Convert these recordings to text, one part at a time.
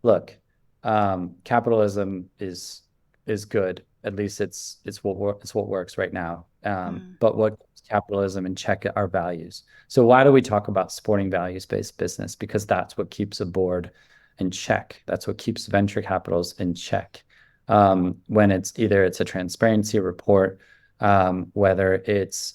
look, capitalism is good. At least it's what works right now. Mm. But what keeps capitalism in check are values. So why do we talk about supporting values-based business? Because that's what keeps a board in check. That's what keeps venture capitals in check. When it's a transparency report, whether it's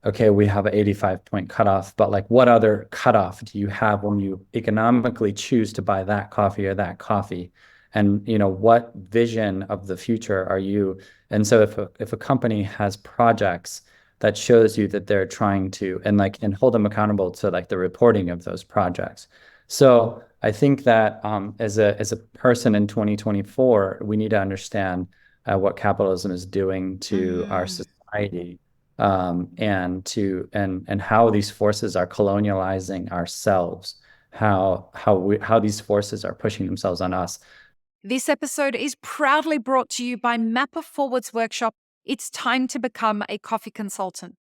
okay, we have an 85-point cutoff, but like what other cutoff do you have when you economically choose to buy that coffee or that coffee? And what vision of the future are you? And so if a company has projects that shows you that they're trying to and hold them accountable to like the reporting of those projects. So I think that as a person in 2024, we need to understand what capitalism is doing to our Mm. society, and how these forces are colonializing ourselves, how these forces are pushing themselves on us. This episode is proudly brought to you by Mapper Forward's workshop. It's time to become a coffee consultant.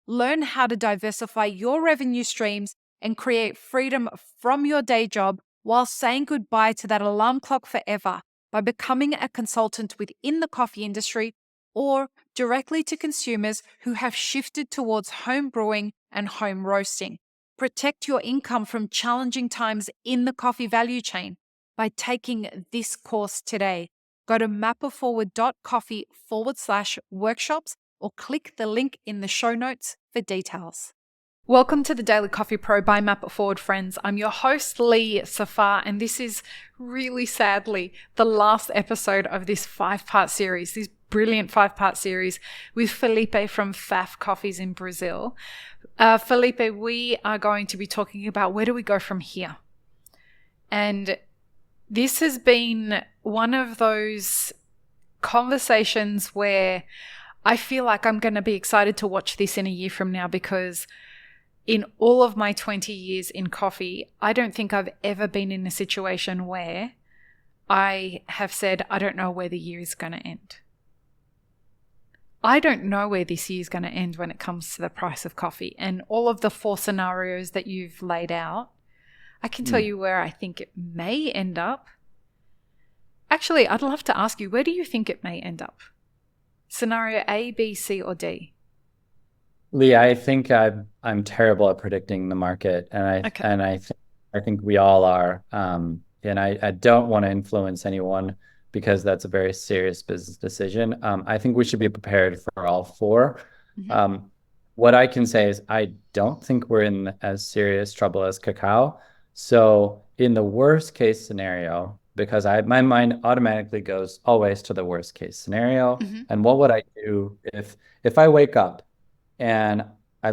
Learn how to diversify your revenue streams and create freedom from your day job while saying goodbye to that alarm clock forever by becoming a consultant within the coffee industry or directly to consumers who have shifted towards home brewing and home roasting. Protect your income from challenging times in the coffee value chain by taking this course today. Go to mapperforward.coffee/workshops or click the link in the show notes for details. Welcome to the Daily Coffee Pro by Map It Forward, friends. I'm your host, Lee Safar, and this is really sadly the last episode of this 5-part series, this brilliant 5-part series with Felipe from FAF Coffees in Brazil. Felipe, we are going to be talking about where do we go from here? And this has been one of those conversations where I feel like I'm going to be excited to watch this in a year from now, because in all of my 20 years in coffee, I don't think I've ever been in a situation where I have said, I don't know where the year is going to end. I don't know where this year is going to end when it comes to the price of coffee. And all of the 4 scenarios that you've laid out, I can tell Mm. you where I think it may end up. Actually, I'd love to ask you, where do you think it may end up? Scenario A, B, C, or D? Lee, I think I'm terrible at predicting the market, and Okay. I think we all are. And I don't want to influence anyone because that's a very serious business decision. I think we should be prepared for all four. Mhm. Um, what I can say is I don't think we're in as serious trouble as cacao. So in the worst case scenario, because my mind automatically goes always to the worst case scenario. Mhm. And what would I do if I wake up and I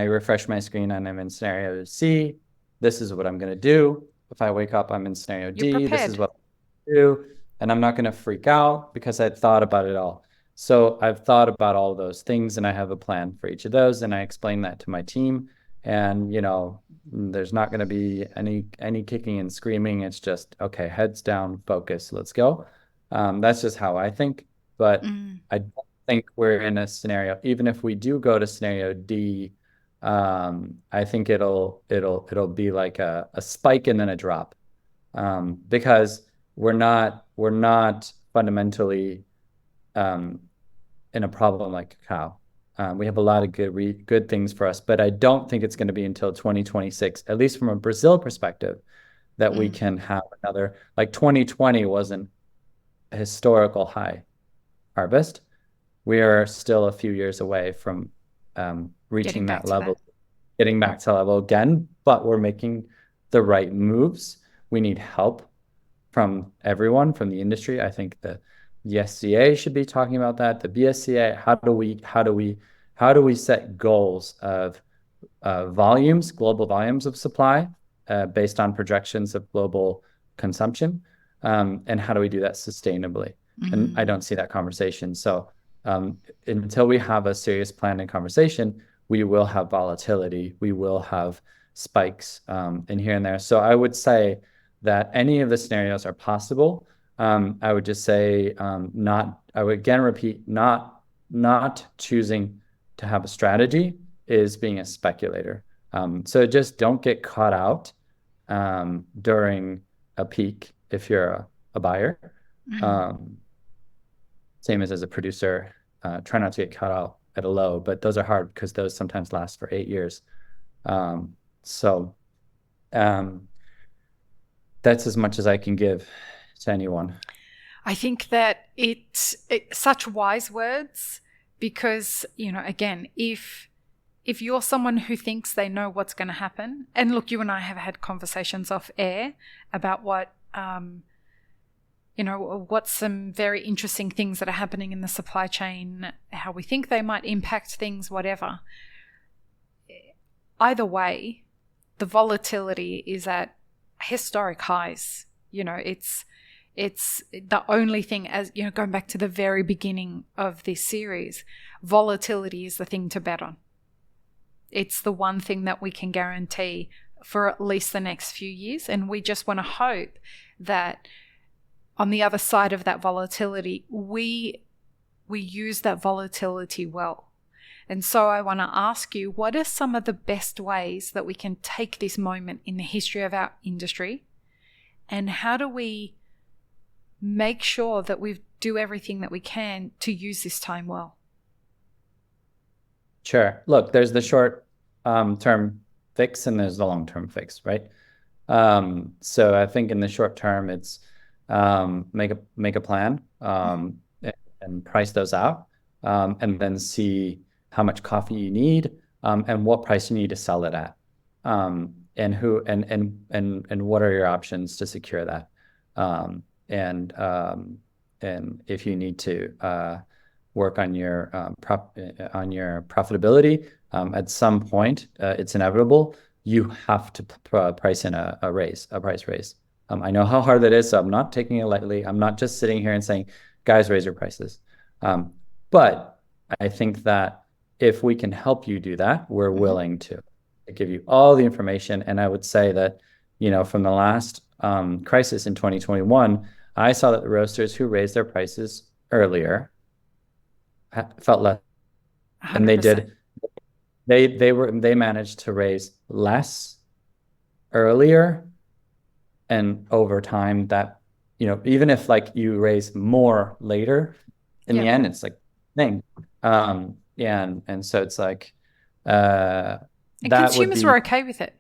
refresh my screen and I'm in scenario C? This is what I'm going to do. If I wake up, I'm in scenario You're D. This is prepared. what I do. And I'm not going to freak out because I thought about it all. So I've thought about all those things and I have a plan for each of those. And I explain that to my team. And, there's not going to be any kicking and screaming. It's just, okay, heads down, focus, let's go. That's just how I think. But Mm. I don't think we're in a scenario, even if we do go to scenario D, I think it'll be like a spike and then a drop, because we're not fundamentally um, in a problem like cacao. We have a lot of good things for us, but I don't think it's going to be until 2026, at least from a Brazil perspective, that we Mm. can have another, like 2020 wasn't a historical high harvest. We are still a few years away from Getting reaching back that to that. level, getting back to level again, but we're making the right moves. We need help from everyone from the industry. I think the SCA should be talking about that. The BSCA, how do we set goals of global volumes of supply, based on projections of global consumption, and how do we do that sustainably? And I Mm. don't see that conversation. So until we have a serious plan and conversation, we will have volatility. We will have spikes in here and there. So I would say that any of the scenarios are possible. I would just say, not. I would again repeat, not choosing to have a strategy is being a speculator. So just don't get caught out during a peak if you're a buyer. Mhm. Same as a producer. Try not to get caught out at a low, but those are hard because those sometimes last for 8 years. So um, that's as much as I can give to anyone. I think that it's such wise words because, you know, again, if you're someone who thinks they know what's going to happen, and look, you and I have had conversations off air about what, you know, what's some very interesting things that are happening in the supply chain, how we think they might impact things, whatever. Either way, the volatility is at historic highs. You know, it's the only thing, as you know, going back to the very beginning of this series, volatility is the thing to bet on. It's the one thing that we can guarantee for at least the next few years. And we just want to hope that on the other side of that volatility, we use that volatility well. And so I want to ask you, what are some of the best ways that we can take this moment in the history of our industry, and how do we make sure that we do everything that we can to use this time well? Sure. Look, there's the short term fix and there's the long term fix, right? So I think in the short term, it's make a plan and price those out, and then see how much coffee you need, and what price you need to sell it at, and who and what are your options to secure that, and if you need to work on your profitability, at some point, it's inevitable. You have to price in a price raise. I know how hard that is, so I'm not taking it lightly. I'm not just sitting here and saying, guys, raise your prices. But I think that if we can help you do that, we're willing to give you all the information. And I would say that, you know, from the last crisis in 2021, I saw that the roasters who raised their prices earlier felt less, 100%. and they managed to raise less earlier, and over time that, you know, even if like you raise more later, in the end it's like thing. And so it's like and that consumers were okay with it,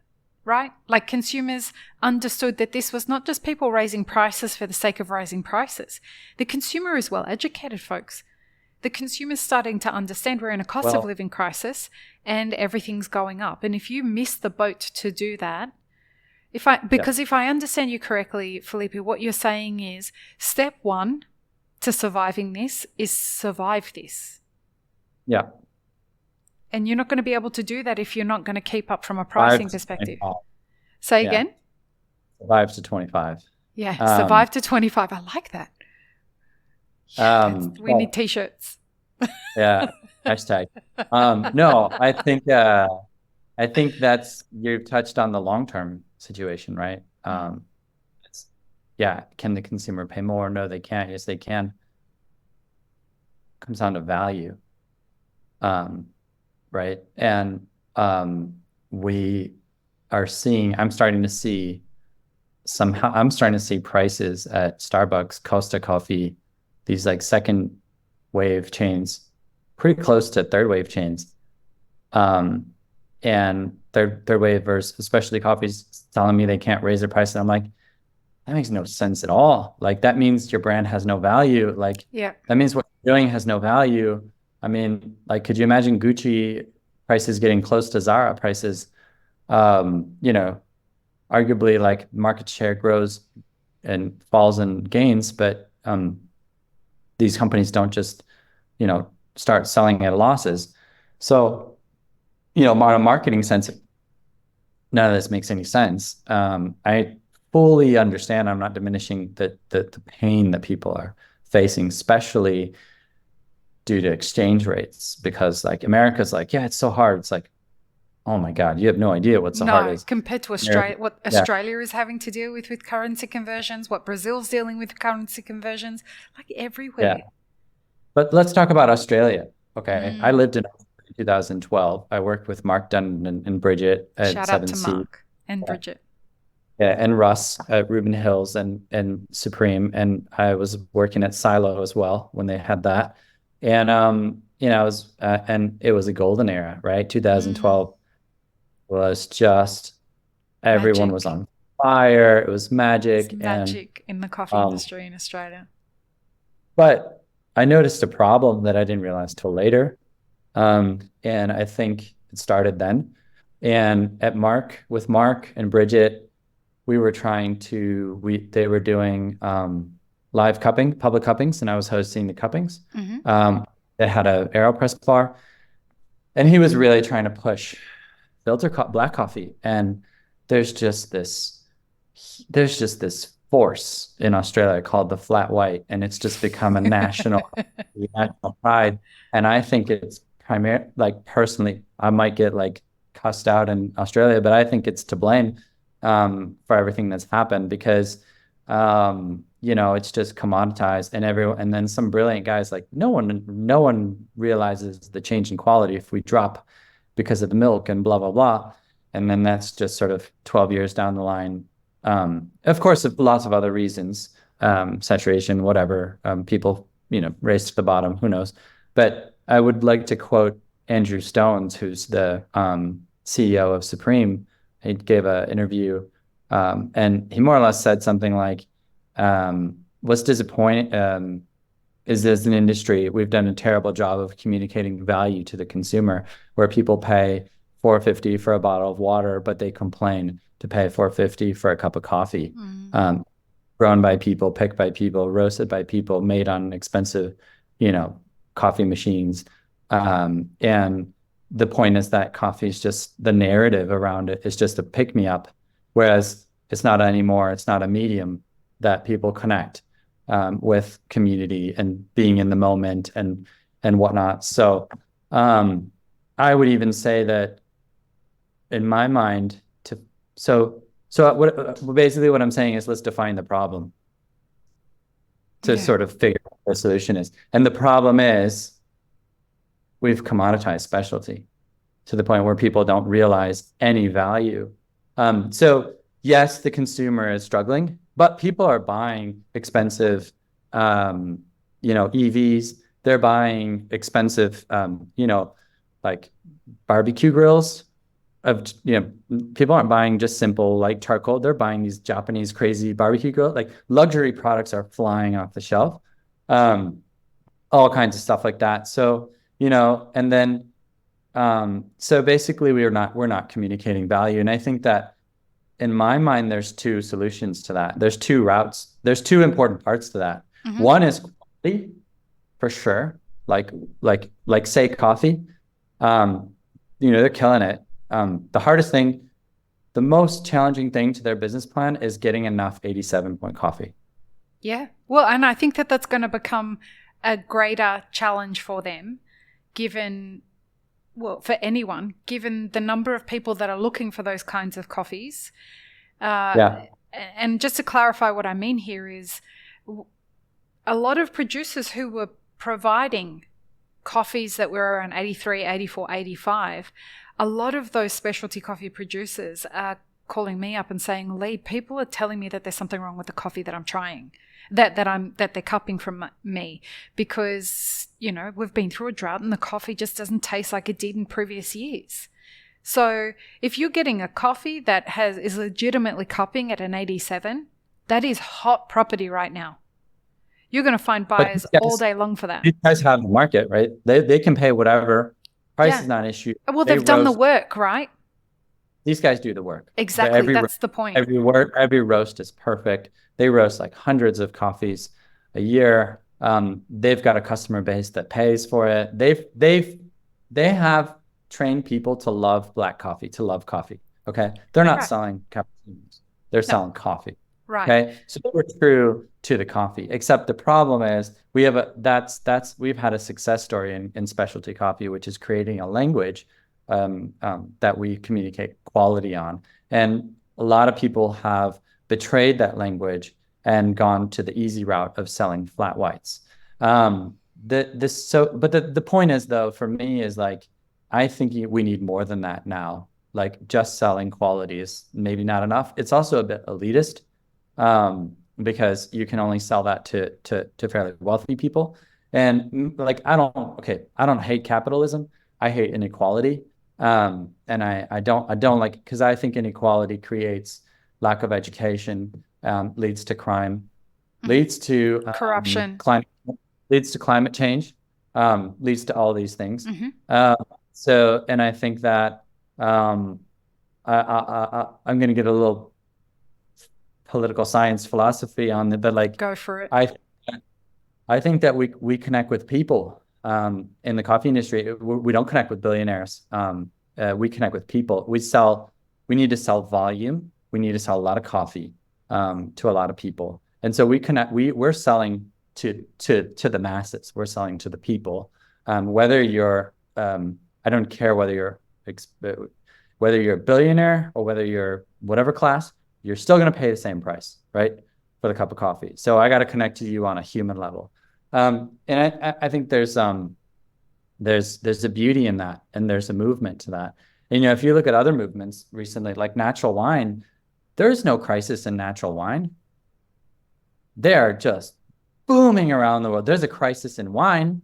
right? Like consumers understood that this was not just people raising prices for the sake of raising prices. The consumer is well educated, folks. The consumer's starting to understand we're in a cost of living crisis and everything's going up. And if you miss the boat to do that, if I understand you correctly, Felipe, what you're saying is step one to surviving this is survive this. Yeah. And you're not going to be able to do that if you're not going to keep up from a pricing perspective. Say again? Survive to 25. Yeah, survive to 25. I like that. Yeah, we need t-shirts. Yeah, hashtag. No, I think that's, you touched on the long-term situation, right? Can the consumer pay more? No, they can't. Yes, they can. Comes down to value, right? And we are seeing, I'm starting to see prices at Starbucks, Costa Coffee, these like second wave chains, pretty close to third wave chains. And third wavers, especially coffees, telling me they can't raise their price. And I'm like, that makes no sense at all. Like that means your brand has no value. Like that means what you're doing has no value. I mean, like, could you imagine Gucci prices getting close to Zara prices? You know, arguably like market share grows and falls and gains, but these companies don't just, you know, start selling at losses. So, you know, on a marketing sense, none of this makes any sense. I fully understand. I'm not diminishing the pain that people are facing, especially due to exchange rates, because like America's like, yeah, it's so hard. It's like, oh my God, you have no idea what so hard is. Compared to Australia, what Australia is having to deal with currency conversions, what Brazil's dealing with currency conversions, like everywhere. Yeah. But let's talk about Australia. Okay. I lived in 2012. I worked with Mark Dunn and Bridget at Shout out to 7C. Mark and Bridget. Yeah, and Russ at Reuben Hills and Supreme, and I was working at Silo as well when they had that, and I was and it was a golden era, right? 2012 was just everyone was Magic. on fire. It was It's magic, and magic in the coffee um, industry in Australia. but I noticed a problem that I didn't realize till later, and I think it started then. And at with Mark and Bridget, we were trying to they were doing live cupping, public cuppings, and I was hosting the cuppings. They had a AeroPress bar, and he was really trying to push black coffee. And there's just this there's just this force in Australia called the flat white, and it's just become a national pride. And I think it's like personally, I might get like cussed out in Australia, but I think it's to blame for everything that's happened because it's just commoditized, and then some brilliant guys like no one realizes the change in quality if we drop because of the milk and blah blah blah. And then that's just sort of 12 years down the line. Of course, lots of other reasons, saturation, whatever, people, race to the bottom, who knows. But I would like to quote Andrew Stones, who's the CEO of Supreme. He gave an interview, and he more or less said something like, what's disappointing is as an industry, we've done a terrible job of communicating value to the consumer, where people pay $4.50 for a bottle of water, but they complain to pay $4.50 for a cup of coffee, grown by people, picked by people, roasted by people, made on expensive, coffee machines. And the point is that coffee is just, the narrative around it is just a pick me up, whereas it's not anymore. It's not a medium that people connect with community and being in the moment and whatnot. So I would even say that in my mind, basically what I'm saying is let's define the problem to sort of figure out what the solution is. And the problem is we've commoditized specialty to the point where people don't realize any value. So yes, the consumer is struggling, but people are buying expensive, EVs. They're buying expensive, like barbecue grills. People aren't buying just simple like charcoal. They're buying these Japanese crazy barbecue grill. Like luxury products are flying off the shelf. All kinds of stuff like that. So, and then so basically we're not communicating value. And I think that in my mind, there's two solutions to that. There's two routes. There's two important parts to that. One is quality, for sure. Like say coffee. They're killing it. The hardest thing, the most challenging thing to their business plan is getting enough 87-point coffee. Yeah. Well, and I think that that's going to become a greater challenge for them, for anyone, given the number of people that are looking for those kinds of coffees. And just to clarify what I mean here is a lot of producers who were providing coffees that were around 83, 84, 85, a lot of those specialty coffee producers are calling me up and saying, Lee, people are telling me that there's something wrong with the coffee that I'm trying, that they're cupping from me, because, we've been through a drought and the coffee just doesn't taste like it did in previous years. So if you're getting a coffee that is legitimately cupping at an 87, that is hot property right now. You're going to find buyers all day long for that. These guys have the market, right? They can pay whatever. Price is not an issue. Well, they've done the work, right? These guys do the work. Exactly. That's the point. Every roast is perfect. They roast like hundreds of coffees a year. They've got a customer base that pays for it. They have trained people to love black coffee, to love coffee. Okay. They're not selling cappuccinos. They're selling coffee. Right. Okay. So we're true to the coffee, except the problem is we've had a success story in specialty coffee, which is creating a language that we communicate quality on. And a lot of people have betrayed that language and gone to the easy route of selling flat whites. But the point is, though, for me is like, I think we need more than that now. like just selling quality is maybe not enough. It's also a bit elitist, because you can only sell that to fairly wealthy people. And like I don't hate capitalism. I hate inequality. And I don't like, because I think inequality creates lack of education, leads to crime, leads to Corruption. climate change, leads to all these things. Mm-hmm. And I think that I'm going to get a little political science philosophy on it, but like Go for it. I think that we connect with people in the coffee industry. We don't connect with billionaires. We connect with people. We need to sell volume. We need to sell a lot of coffee to a lot of people. And so we're selling to the masses. We're selling to the people. Whether you're I don't care whether you're a billionaire or whether you're whatever class, you're still going to pay the same price, right, for the cup of coffee. So I got to connect to you on a human level. And I think there's a beauty in that, and there's a movement to that. And, if you look at other movements recently, like natural wine, there is no crisis in natural wine. They're just booming around the world. There's a crisis in wine.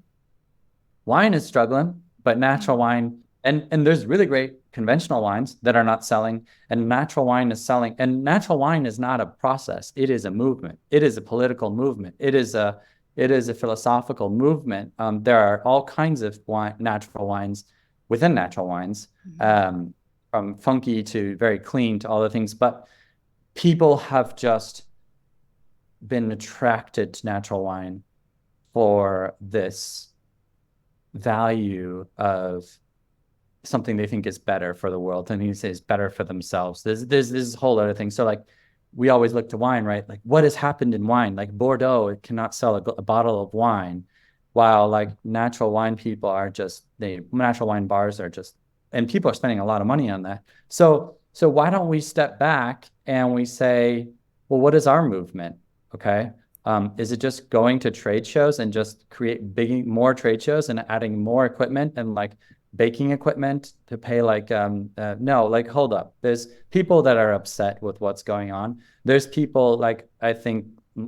Wine is struggling, but natural wine, and there's really great conventional wines that are not selling, and natural wine is selling. And natural wine is not a process. It is a movement. It is a political movement. It is a philosophical movement. There are all kinds of natural wines within natural wines, from funky to very clean to all the things. But people have just been attracted to natural wine for this value of something they think is better for the world, something they say is better for themselves. There's this whole other thing. So like, we always look to wine, right? Like, what has happened in wine? Like Bordeaux, it cannot sell a bottle of wine, while like natural wine people are just, natural wine bars are just, and people are spending a lot of money on that. So why don't we step back and we say, well, what is our movement? Okay. Is it just going to trade shows and just create more trade shows and adding more equipment and like baking equipment to pay like, no, like, hold up. There's people that are upset with what's going on. There's people like, I think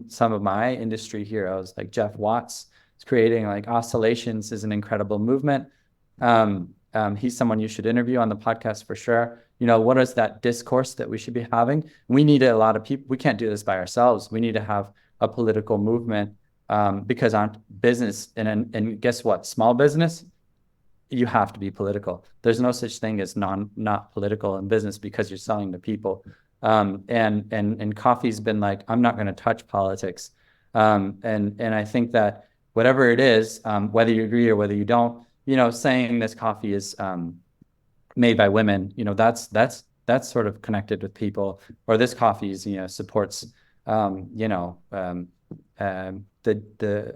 some of my industry heroes, like Jeff Watts, is creating like Oscillations is an incredible movement. He's someone you should interview on the podcast for sure. What is that discourse that we should be having? We need a lot of people. We can't do this by ourselves. We need to have a political movement, because on business and guess what? Small business, you have to be political. There's no such thing as not political in business, because you're selling to people. And coffee's been like, I'm not going to touch politics. And I think that whatever it is, whether you agree or whether you don't, saying this coffee is made by women, that's sort of connected with people, or this coffee is, supports the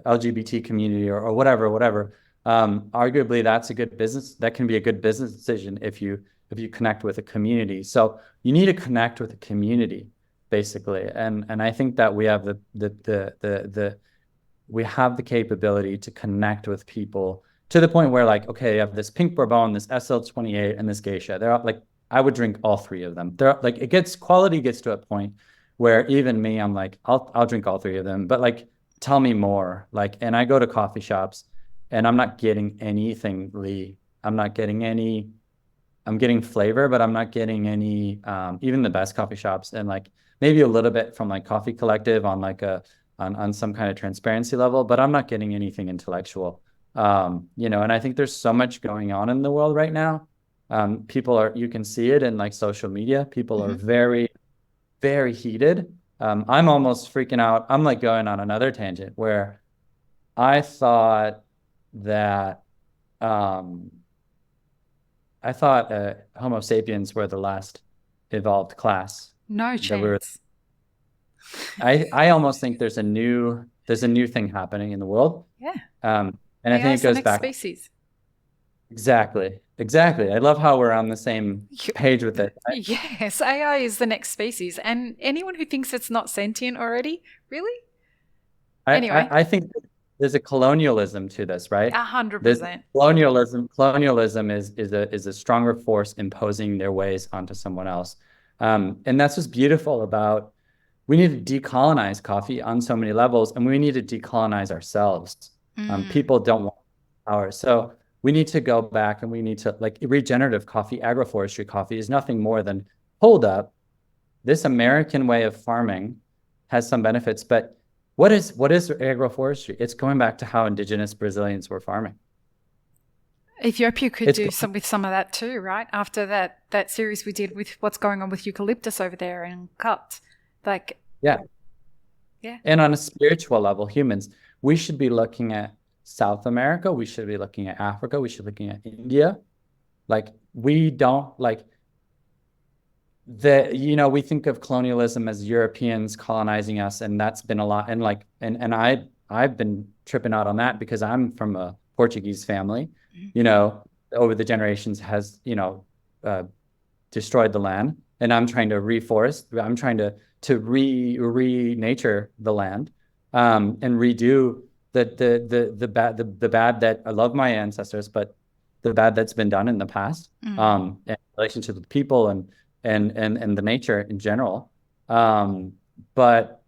LGBT community or whatever. Arguably that's a good business. That can be a good business decision if you connect with a community. So you need to connect with a community, basically. And I think that we have we have the capability to connect with people to the point where, like, okay, you have this pink Bourbon, this SL28, and this geisha. They're all, like, I would drink all three of them. They're like, quality gets to a point where even me, I'm like, I'll drink all three of them. But like, tell me more. Like, and I go to coffee shops and I'm not getting anything, Lee. I'm getting flavor, but I'm not getting any, even the best coffee shops, and like maybe a little bit from like Coffee Collective on like on some kind of transparency level, but I'm not getting anything intellectual. And I think there's so much going on in the world right now. You can see it in like social media. People are very, very heated. I'm almost freaking out. I'm like going on another tangent where I thought that Homo sapiens were the last evolved class. No chance. I almost think there's a new thing happening in the world. Yeah. And I think it goes back. Species. Exactly. I love how we're on the same page with it. Right? Yes, AI is the next species. And anyone who thinks it's not sentient already, really? Anyway. I think there's a colonialism to this, right? 100%. Colonialism is a stronger force imposing their ways onto someone else. And that's what's beautiful about, we need to decolonize coffee on so many levels, and we need to decolonize ourselves. People don't want power. So we need to go back and we need to, like, regenerative coffee, agroforestry coffee is nothing more than, hold up, this American way of farming has some benefits, but what is agroforestry? It's going back to how indigenous Brazilians were farming. Ethiopia could do some with some of that too, right? After that series we did with what's going on with eucalyptus over there and cut. Like, yeah. Yeah. And on a spiritual level, humans, we should be looking at South America. We should be looking at Africa. We should be looking at India. Like, we don't, like, we think of colonialism as Europeans colonizing us, and that's been a lot. And like, and I've been tripping out on that because I'm from a Portuguese family, over the generations has, destroyed the land, and I'm trying to reforest. I'm trying to re-nature the land, and redo the bad that, I love my ancestors, but the bad that's been done in the past, in relation to the people and the nature in general. But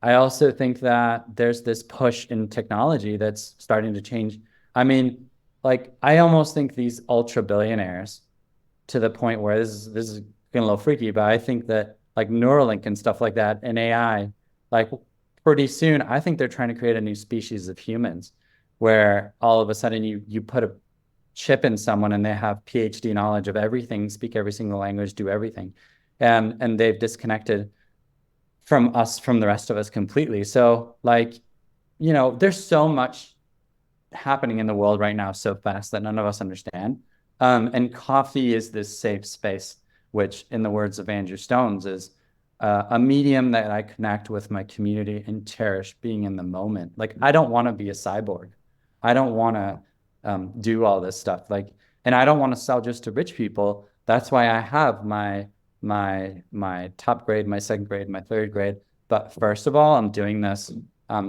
I also think that there's this push in technology that's starting to change. I mean, like, I almost think these ultra billionaires, to the point where this is getting a little freaky, but I think that, like, Neuralink and stuff like that and AI, like, pretty soon, I think they're trying to create a new species of humans where all of a sudden you put a chip in someone and they have PhD knowledge of everything, speak every single language, do everything. And they've disconnected from us, from the rest of us completely. So, like, there's so much happening in the world right now so fast that none of us understand. And coffee is this safe space, which, in the words of Andrew Stones, is a medium that I connect with my community and cherish being in the moment. Like, I don't want to be a cyborg. I don't want to do all this stuff. Like, and I don't want to sell just to rich people. That's why I have my top grade, my second grade, my third grade. But first of all, I'm doing this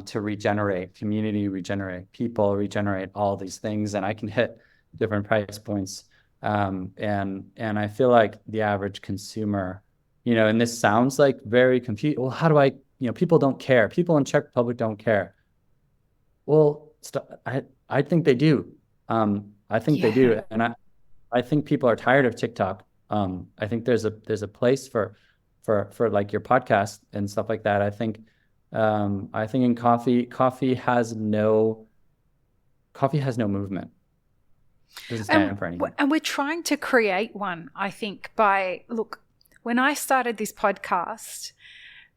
to regenerate community, regenerate people, regenerate all these things, and I can hit different price points. And I feel like the average consumer, and this sounds like very confused. Well, how do I, people don't care. People in Czech Republic don't care. Well, I think they do. I think they do. And I think people are tired of TikTok. I think there's a place for like your podcast and stuff like that. I think in coffee has no movement. Doesn't stand for anything. And we're trying to create one, I think, when I started this podcast,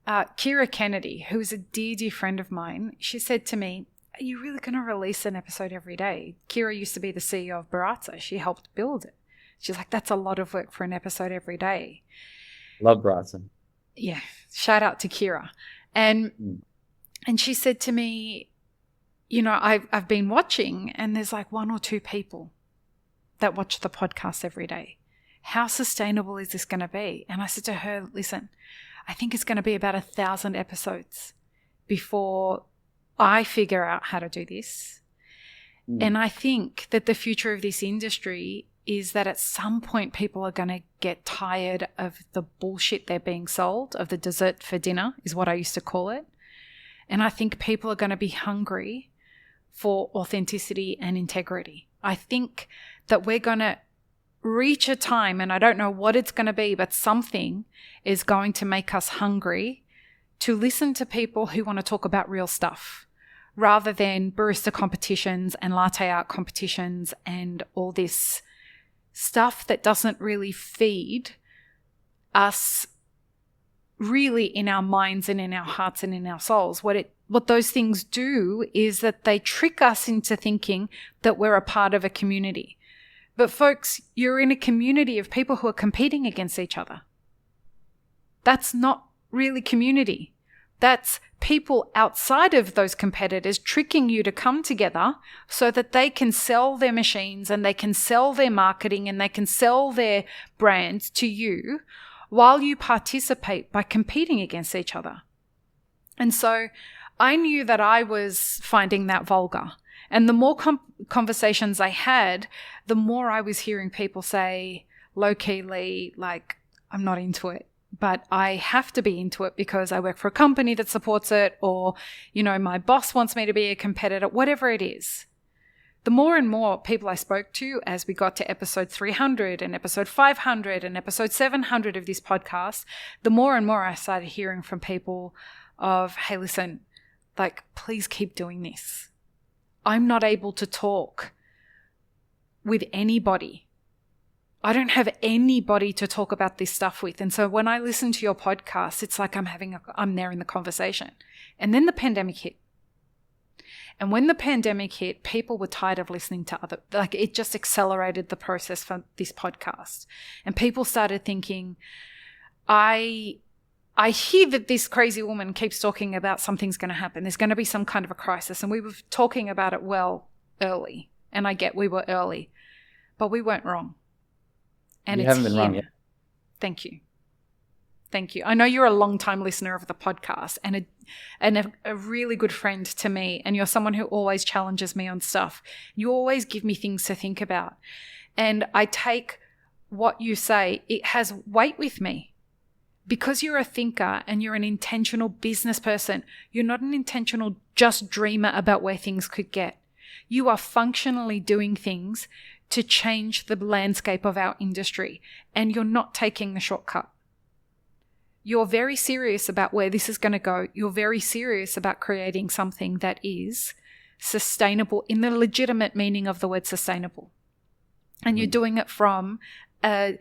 Kira Kennedy, who is a dear friend of mine, she said to me, "Are you really going to release an episode every day?" Kira used to be the CEO of Baratza. She helped build it. She's like, "That's a lot of work for an episode every day." Love Baratza. Yeah. Shout out to Kira. And she said to me, I've been watching, and there's like one or two people that watch the podcast every day. How sustainable is this going to be? And I said to her, listen, I think it's going to be about 1,000 episodes before I figure out how to do this. And I think that the future of this industry is that at some point people are going to get tired of the bullshit they're being sold, of the dessert for dinner is what I used to call it. And I think people are going to be hungry for authenticity and integrity. I think that we're going to reach a time, and I don't know what it's going to be, but something is going to make us hungry to listen to people who want to talk about real stuff, rather than barista competitions and latte art competitions and all this stuff that doesn't really feed us really in our minds and in our hearts and in our souls. What those things do is that they trick us into thinking that we're a part of a community. But folks, you're in a community of people who are competing against each other. That's not really community. That's people outside of those competitors tricking you to come together so that they can sell their machines and they can sell their marketing and they can sell their brands to you while you participate by competing against each other. And so I knew that I was finding that vulgar. And the more conversations I had, the more I was hearing people say, low-key, like, I'm not into it, but I have to be into it because I work for a company that supports it, or, you know, my boss wants me to be a competitor, whatever it is. The more and more people I spoke to as we got to episode 300 and episode 500 and episode 700 of this podcast, the more and more I started hearing from people of, hey, listen, like, please keep doing this. I'm not able to talk with anybody. I don't have anybody to talk about this stuff with. And so when I listen to your podcast, it's like I'm there in the conversation. And then the pandemic hit. And when the pandemic hit, people were tired of listening to it just accelerated the process for this podcast. And people started thinking, I hear that this crazy woman keeps talking about something's going to happen. There's going to be some kind of a crisis. And we were talking about it early. And I get we were early, but we weren't wrong. And you haven't been wrong yet. Thank you. Thank you. I know you're a long-time listener of the podcast and a really good friend to me, and you're someone who always challenges me on stuff. You always give me things to think about. And I take what you say, it has weight with me. Because you're a thinker and you're an intentional business person, you're not an intentional just dreamer about where things could get. You are functionally doing things to change the landscape of our industry, and you're not taking the shortcut. You're very serious about where this is going to go. You're very serious about creating something that is sustainable in the legitimate meaning of the word sustainable. And you're doing it from a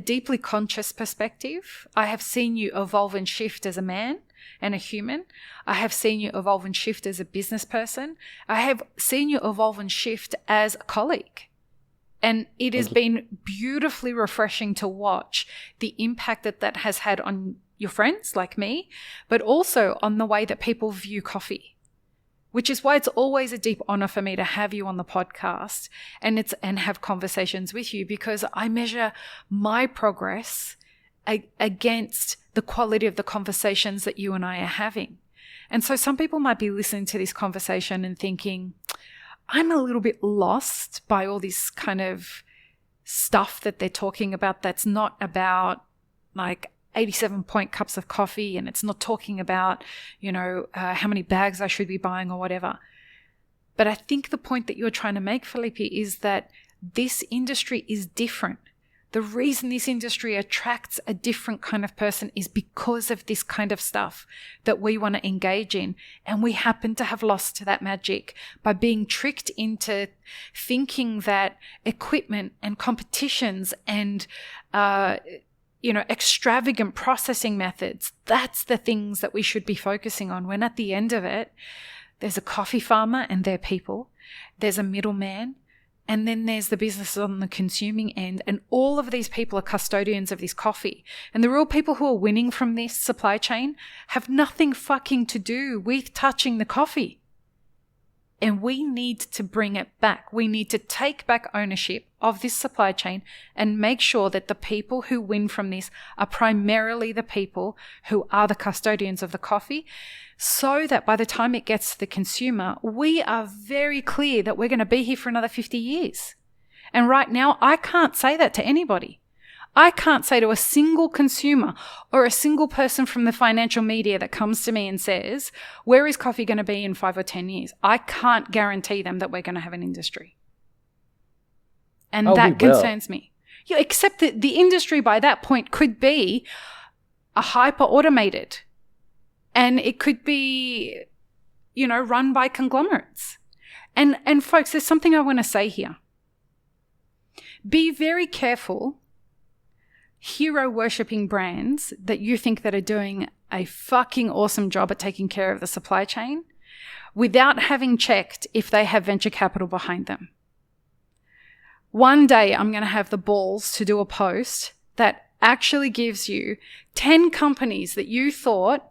deeply conscious perspective. I have seen you evolve and shift as a man and a human. I have seen you evolve and shift as a business person. I have seen you evolve and shift as a colleague. And it has been beautifully refreshing to watch the impact that has had on your friends like me, but also on the way that people view coffee, which is why it's always a deep honor for me to have you on the podcast and have conversations with you, because I measure my progress against the quality of the conversations that you and I are having. And so some people might be listening to this conversation and thinking, I'm a little bit lost by all this kind of stuff that they're talking about that's not about like 87-point cups of coffee, and it's not talking about, how many bags I should be buying or whatever. But I think the point that you're trying to make, Felipe, is that this industry is different. The reason this industry attracts a different kind of person is because of this kind of stuff that we want to engage in. And we happen to have lost that magic by being tricked into thinking that equipment and competitions and, extravagant processing methods, that's the things that we should be focusing on. When at the end of it, there's a coffee farmer and their people, there's a middleman, and then there's the businesses on the consuming end, and all of these people are custodians of this coffee. And the real people who are winning from this supply chain have nothing fucking to do with touching the coffee. And we need to bring it back. We need to take back ownership of this supply chain and make sure that the people who win from this are primarily the people who are the custodians of the coffee, so that by the time it gets to the consumer, we are very clear that we're going to be here for another 50 years. And right now, I can't say that to anybody. I can't say to a single consumer or a single person from the financial media that comes to me and says, where is coffee going to be in 5 or 10 years? I can't guarantee them that we're going to have an industry. And that concerns me. Yeah, except that the industry by that point could be a hyper-automated, and it could be, run by conglomerates. And folks, there's something I want to say here. Be very careful hero-worshipping brands that you think that are doing a fucking awesome job at taking care of the supply chain without having checked if they have venture capital behind them. One day I'm going to have the balls to do a post that actually gives you 10 companies that you thought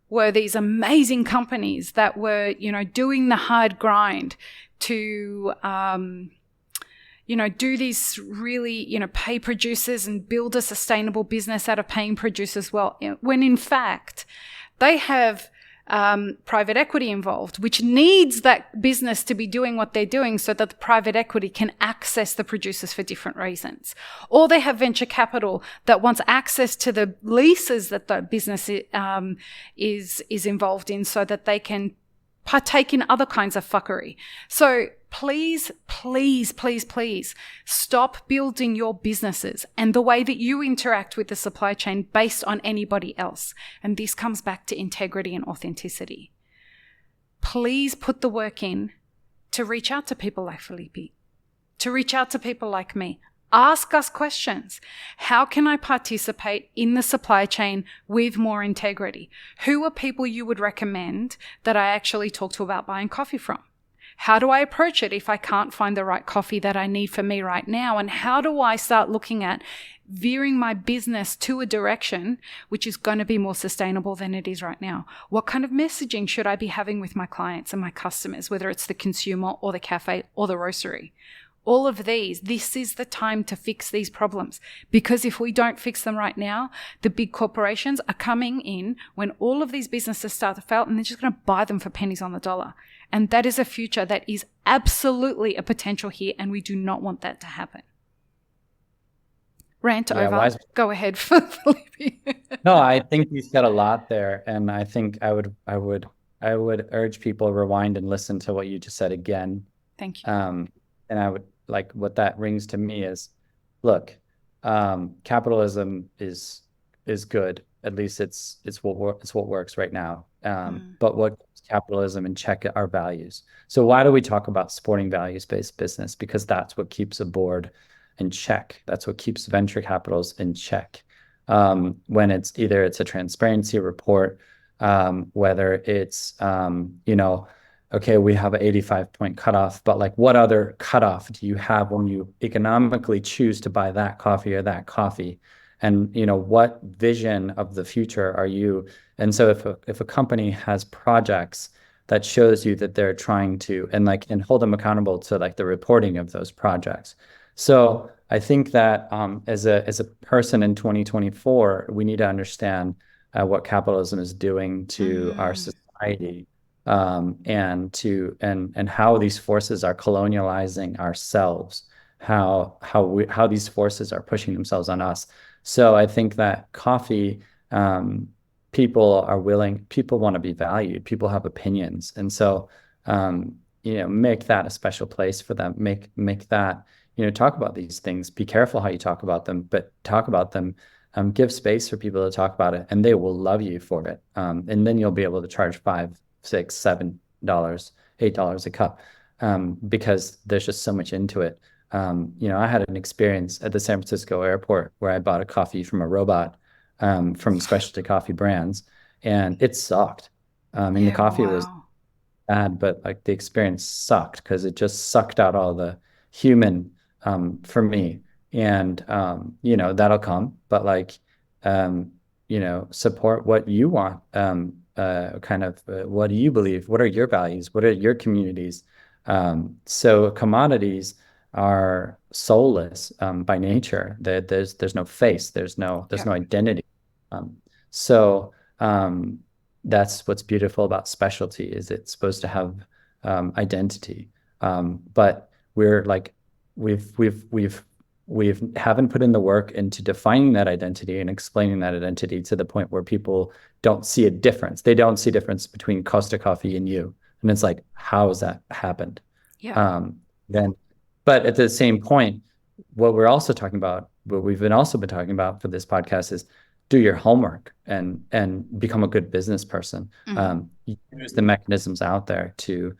were these amazing companies that were, doing the hard grind to, do these really, pay producers and build a sustainable business out of paying producers well, when in fact they have private equity involved, which needs that business to be doing what they're doing so that the private equity can access the producers for different reasons. Or they have venture capital that wants access to the leases that the business is involved in so that they can partake in other kinds of fuckery. So please, please, please, please stop building your businesses and the way that you interact with the supply chain based on anybody else. And this comes back to integrity and authenticity. Please put the work in to reach out to people like Felipe, to reach out to people like me. Ask us questions. How can I participate in the supply chain with more integrity? Who are people you would recommend that I actually talk to about buying coffee from? How do I approach it if I can't find the right coffee that I need for me right now? And how do I start looking at veering my business to a direction which is going to be more sustainable than it is right now? What kind of messaging should I be having with my clients and my customers, whether it's the consumer or the cafe or the roastery? All of these, this is the time to fix these problems, because if we don't fix them right now, the big corporations are coming in when all of these businesses start to fail and they're just going to buy them for pennies on the dollar. And that is a future that is absolutely a potential here, and we do not want that to happen. Rant over. Go ahead, Felipe. No, I think you said a lot there, and I think I would urge people to rewind and listen to what you just said again. Thank you. And I would like what that rings to me is, look, capitalism is good. At least it's what works right now. But what keeps capitalism in check are values. So why do we talk about supporting values-based business? Because that's what keeps a board in check. That's what keeps venture capitals in check. When it's either it's a transparency report, whether it's okay, we have an 85-point cutoff, but like what other cutoff do you have when you economically choose to buy that coffee or that coffee? And, what vision of the future are you? And so if a company has projects that shows you that they're trying to, and hold them accountable to like the reporting of those projects. So I think that as a person in 2024, we need to understand what capitalism is doing to our society. And how these forces are colonializing ourselves, how these forces are pushing themselves on us. So I think that coffee, people want to be valued. People have opinions, and so make that a special place for them. Make that talk about these things. Be careful how you talk about them, but talk about them. Give space for people to talk about it, and they will love you for it. And then you'll be able to charge $5, $6, $7, $8 a cup, because there's just so much into it. I had an experience at the San Francisco airport where I bought a coffee from a robot, from specialty coffee brands, and it sucked. The coffee was bad, but like the experience sucked because it just sucked out all the human for me. And that'll come, but support what you want. What do you believe? What are your values? What are your communities? So commodities are soulless by nature. There's no face. There's no identity. So that's what's beautiful about specialty, is it's supposed to have identity. But we're like we haven't put in the work into defining that identity and explaining that identity to the point where people don't see a difference. They don't see a difference between Costa Coffee and you. And it's like, how has that happened? Yeah. But at the same point, what we're also talking about, what we've been talking about for this podcast is do your homework and become a good business person. Use the mechanisms out there to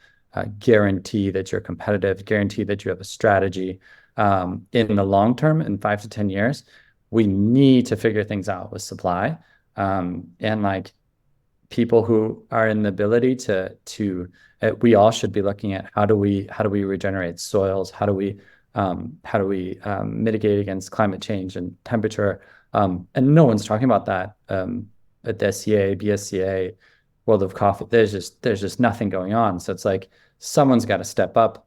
guarantee that you're competitive, guarantee that you have a strategy. In the long term, in 5 to 10 years, we need to figure things out with supply, and people who are in the ability to we all should be looking at how do we regenerate soils, how do we mitigate against climate change and temperature, and no one's talking about that at the SCA, BSCA, World of Coffee. There's just nothing going on. So it's like someone's got to step up.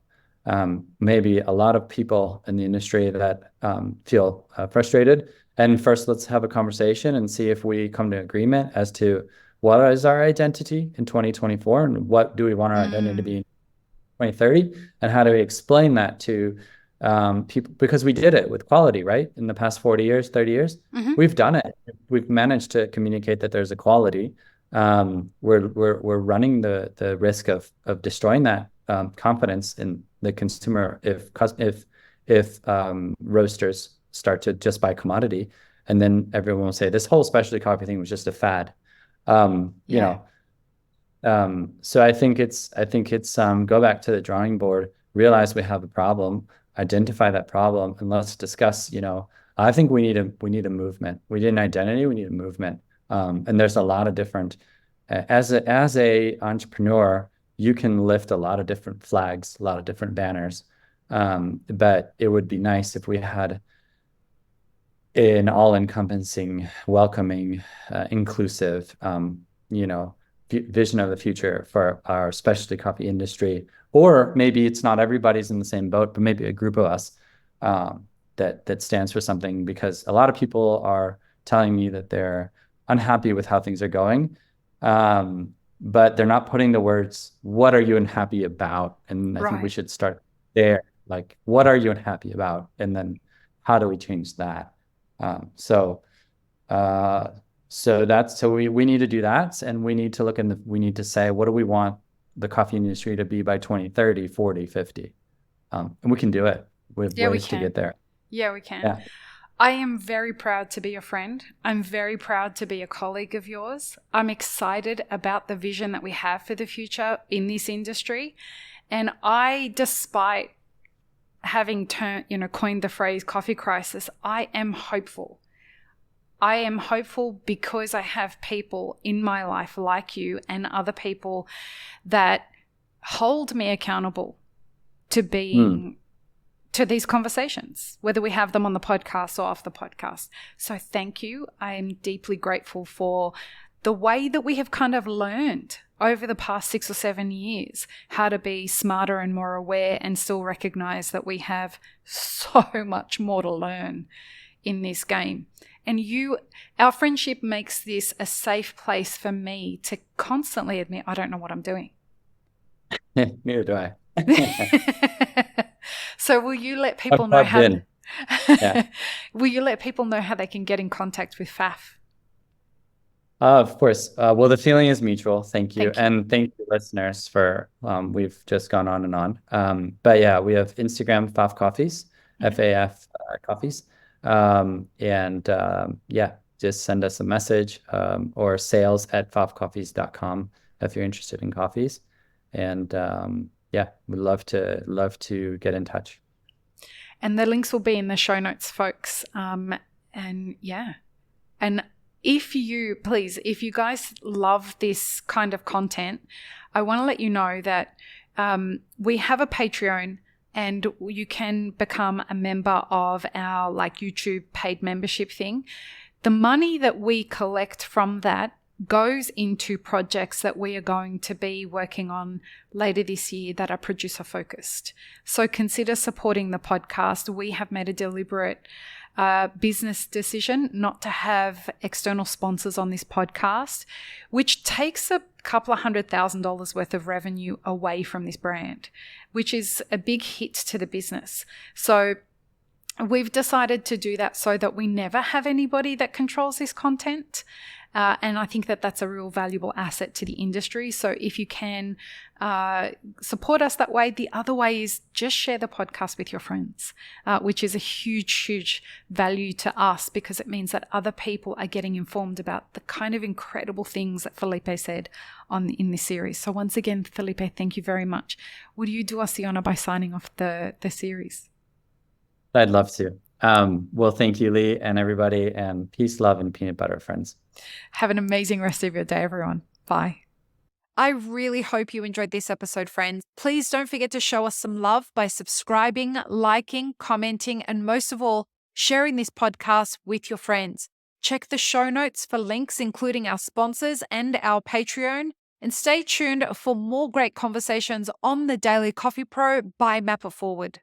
Maybe a lot of people in the industry that feel frustrated. And first, let's have a conversation and see if we come to agreement as to what is our identity in 2024 and what do we want our identity to be in 2030, and how do we explain that to people, because we did it with quality, right? In the past 40 years, 30 years, we've done it. We've managed to communicate that there's equality. We're running the risk of destroying that confidence in the consumer if roasters start to just buy commodity, and then everyone will say this whole specialty coffee thing was just a fad. You know, so I think it's go back to the drawing board, realize we have a problem, identify that problem, and let's discuss. You know, I think we need a movement. We need an identity. We need a movement. And there's a lot of different. As a entrepreneur, you can lift a lot of different flags, a lot of different banners. But it would be nice if we had an all-encompassing, welcoming, inclusive, you know, vision of the future for our specialty coffee industry. Or maybe it's not everybody's in the same boat, but maybe a group of us that stands for something, because a lot of people are telling me that they're unhappy with how things are going, but they're not putting the words, what are you unhappy about? And I think we should start there. Like, what are you unhappy about? And then how do we change that? So we need to do that, and we need to look we need to say, what do we want the coffee industry to be by 2030, 40, 50? And we can do it with ways to get there. Yeah, we can. Yeah. I am very proud to be your friend. I'm very proud to be a colleague of yours. I'm excited about the vision that we have for the future in this industry. And despite having coined the phrase coffee crisis, I am hopeful. I am hopeful because I have people in my life like you and other people that hold me accountable to being to these conversations, whether we have them on the podcast or off the podcast. So thank you. I am deeply grateful for the way that we have kind of learned over the past 6 or 7 years how to be smarter and more aware, and still recognize that we have so much more to learn in this game. And our friendship makes this a safe place for me to constantly admit, I don't know what I'm doing. Neither do I. So will you let people know will you let people know how they can get in contact with FAF? Of course. Well, the feeling is mutual. Thank you. And thank you, listeners, for we've just gone on and on. But yeah, we have Instagram, FAF Coffees, FAF Coffees. Just send us a message, or sales@fafcoffees.com if you're interested in coffees. And we'd love to get in touch. And the links will be in the show notes, folks. And if you guys love this kind of content, I want to let you know that we have a Patreon, and you can become a member of our YouTube paid membership thing. The money that we collect from that goes into projects that we are going to be working on later this year that are producer focused. So consider supporting the podcast. We have made a deliberate business decision not to have external sponsors on this podcast, which takes a couple of $100,000 worth of revenue away from this brand, which is a big hit to the business. So we've decided to do that so that we never have anybody that controls this content. And I think that that's a real valuable asset to the industry. So if you can support us that way, the other way is just share the podcast with your friends, which is a huge, huge value to us, because it means that other people are getting informed about the kind of incredible things that Felipe said in this series. So once again, Felipe, thank you very much. Would you do us the honor by signing off the series? I'd love to. Well, thank you, Lee, and everybody, and peace, love, and peanut butter, friends. Have an amazing rest of your day, everyone. Bye. I really hope you enjoyed this episode, friends. Please don't forget to show us some love by subscribing, liking, commenting, and most of all, sharing this podcast with your friends. Check the show notes for links, including our sponsors and our Patreon, and stay tuned for more great conversations on the Daily Coffee Pro by Map It Forward.